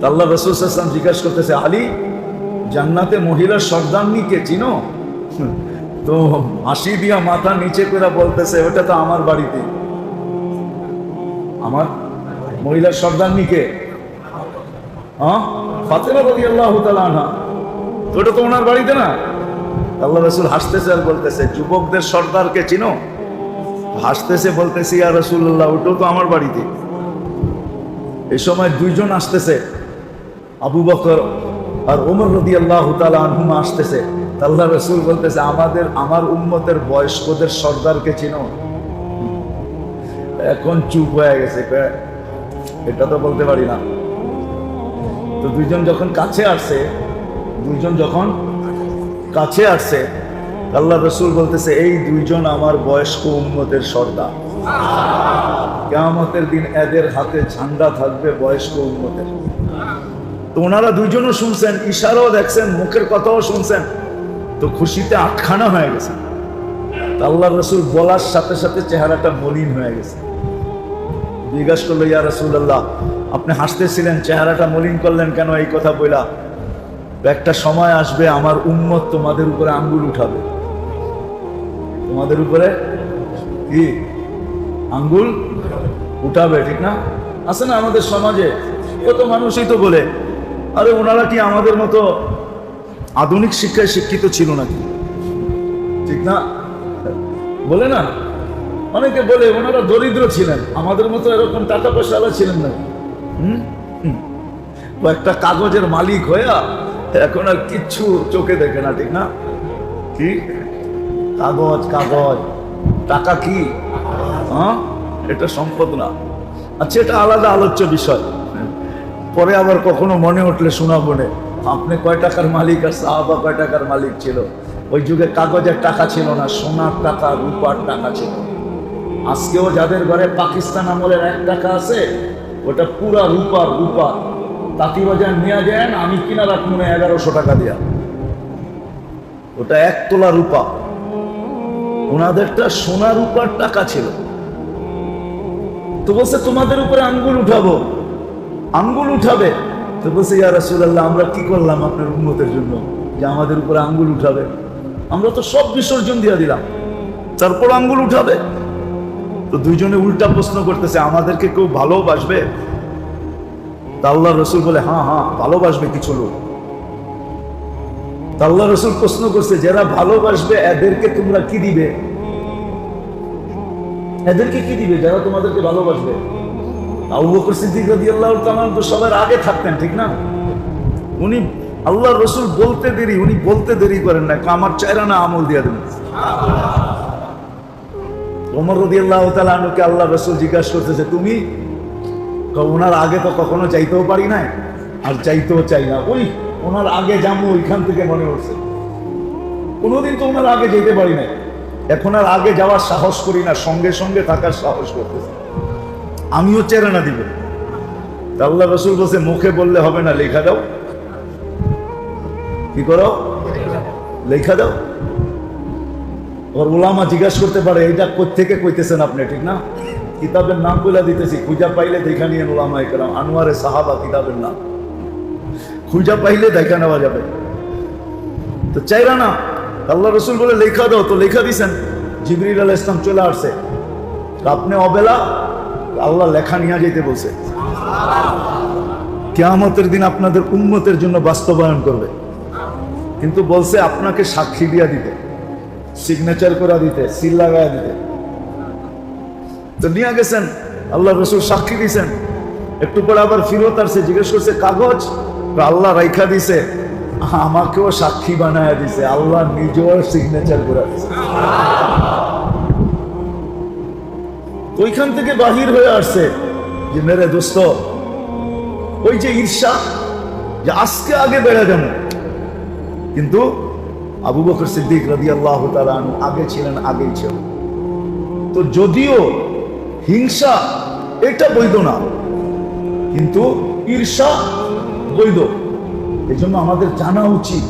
আল্লাহ রাসূল সাল্লাল্লাহু আলাইহি ওয়াসাল্লাম জিজ্ঞাসা করতেছে, আলী, জান্নাতে মহিলার সর্দারনিকে চিনো? তো হাসি দিয়া মাথা নিচে করে বলতেছে, ওটা তো আমার বাড়িতে। আমার মহিলার সর্দারনিকে? হ্যাঁ, ফাতেমা রাদিয়াল্লাহু তাআলা আনহা। তো ওটা তো ওনার বাড়িতে না? আল্লাহ রাসূল হাসতেছে আর বলতেছে, যুবকদের সর্দারকে চিনো? হাসতেছে, বলতেছে, ইয়া রাসূলুল্লাহ, ওটাও তো আমার বাড়িতে। এই সময় দুইজন আসতেছে, আবু বকর আর ওমর রাদিয়াল্লাহু তাআলা আনহুমা আসতেছে। আল্লাহ রাসূল বলতেছে, আমার উম্মতের বয়স্কদের সর্দারকে চিনো? এখন চুপ হয়ে গেছে, এটা তো বলতে পারি না। তো দুইজন যখন কাছে আসছে, আল্লাহ রাসূল বলতেছে, এই দুইজন আমার বয়স্ক উম্মতের সর্দার। কিয়ামতের দিন এদের হাতে ঝান্ডা থাকবে বয়স্ক উম্মতের। তো ওনারা দুইজনও শুনছেন, ইশারাও দেখছেন, মুখের কথাও শুনছেন। তো খুশিতে আটখানা হয়ে গেছে। আল্লাহ রাসূল বলার সাথে সাথে চেহারাটা মলিন হয়ে গেছে। জিজ্ঞাসা করলো, ইয়া রাসূলুল্লাহ, আপনি হাসতেছিলেন, চেহারাটা মলিন করলেন কেন? এই কথা বইলা, একটা সময় আসবে আমার উম্মত তোমাদের উপরে আঙ্গুল উঠাবে। তোমাদের উপরে কি আঙ্গুল উঠাবে, ঠিক না? আছে না আমাদের সমাজে কত মানুষই তো বলে, আরে ওনারা কি আমাদের মতো আধুনিক শিক্ষায় শিক্ষিত ছিল নাকি? ঠিক না? বলে না, অনেকে বলে ওনারা দরিদ্র ছিলেন, আমাদের মতো এরকম টাকা পয়সাওয়ালা ছিলেন না। একটা কাগজের মালিক হইয়া এখন আর কিচ্ছু চোখে দেখে না, ঠিক না? কি কাগজ, টাকা কি? হ্যাঁ, এটা সম্পদ না। আচ্ছা, এটা আলাদা আলোচ্য বিষয়, পরে আবার কখনো মনে উঠলে শোনাবো না। আপনি কয় টাকার মালিক আর সাহাবা কয় টাকার মালিক ছিল? ওই যুগে কাগজের টাকা ছিল না, সোনার টাকা, রূপার টাকা ছিল। আজকেও যাদের ঘরে পাকিস্তান আমলের 1 টাকা আছে, ওটা পুরা রূপা। তাঁতিবাজার নিয়ে যান, আমি কিনা রাখবো না 1100 টাকা দিয়া। ওটা 1 তোলা রূপা। ওনাদেরটা সোনা রূপার টাকা ছিল। তো বলছে, তোমাদের উপরে আঙ্গুল উঠাবে। তো বলছে, ইয়া রাসূলুল্লাহ, আমরা কি করলাম আপনার উম্মতের জন্য যে আমাদের উপরে আঙ্গুল উঠাবে? আমরা তো সব বিসর্জন দিয়ে দিলাম, তারপর আঙ্গুল উঠাবে? তো দুইজনে উল্টা প্রশ্ন করতেছে, আমাদেরকে কেউ ভালোবাসবে? আল্লাহ রাসূল বলে, হ্যাঁ, ভালোবাসবে কিছু লোক। আল্লাহ রাসূল প্রশ্ন করছে, যারা ভালোবাসবে এদেরকে তোমরা কি দিবে? এদেরকে কি দিবে যারা তোমাদেরকে ভালোবাসবে? আবু বকর সিদ্দিক রাদিয়াল্লাহু তাআলা তো সবার আগে থাকতেন, ঠিক না? উনি আল্লাহ রাসূল উনি বলতে দেরি করেন না, আমার চেহারা না আমল দিয়ে দেন। ওমর রাদিয়াল্লাহু তাআলা আনহুকে আল্লাহ রাসূল জিজ্ঞাসা করতেছে, তুমি? ওনার আগে তো কখনো চাইতেও পারি নাই, আর চাইতেও চাই না। ওনার আগে যাবো, ওইখান থেকে মনে হচ্ছে কোনোদিন তো ওনার আগে যেতে পারি নাই। এখন আর আগে যাওয়ার সাহস করি না, সঙ্গে সঙ্গে থাকার সাহস করতেছে। আমিও চেরানা দিব। আল্লাহ রাসূল বলছে, মুখে বললে হবে না, লেখা দাও। কি করো? লেখা দাও। ওর ওলামা জিজ্ঞাসা করতে পারে, এটা কোত্থেকে কইতেছেন আপনি, ঠিক না? কিতাবের নাম বলে দিতেছি, খুঁজা পাইলে দেখা নিয়ে ওলামায়ে কেরাম। আনোয়ারে সাহাবা কিতাবের নাম খুঁজা পাইলে দেখা নেওয়া যাবে। তো চাইরা না, আল্লাহ রাসূল বলে লেখা দাও। তো লেখা দিছেন। জিবরিল আলাইহিস সালাম চলে আসছে। আপনি অবেলা, আল্লাহ লেখা নিয়ে যেতে বলছে। কিয়ামতের দিন আপনাদের উম্মতের জন্য বাস্তবায়ন করবে, কিন্তু বলছে আপনাকে সাক্ষী দিয়া দিতে, সিগনেচার করে দিতে, সিল লাগায় দিতে। তো নিয়ে গেছেন, আল্লাহ রাসূল সাক্ষী দিয়েছেন। একটু পরে আবার ফিরত আসছে, জিজ্ঞেস করছে, কাগজ? আল্লাহ রাইখা দিছে, আমাকেও সাক্ষী বানায় দিছে, আল্লাহ নিজেও সিগনেচার করে দিছে। ওইখান থেকে বাহির হয়ে আসছে যে, মেরে দোস্ত, ওই যে ঈর্ষা, যে আজকে আগে বেড়ে যাবো। কিন্তু আবু বকর সিদ্দিক রাদিয়াল্লাহু তাআলা আনহু আগে ছিলেন, আগেই ছিল। তো যদিও হিংসা এটা বৈধ না, কিন্তু ঈর্ষা বৈধ। এই জন্য আমাদের জানা উচিত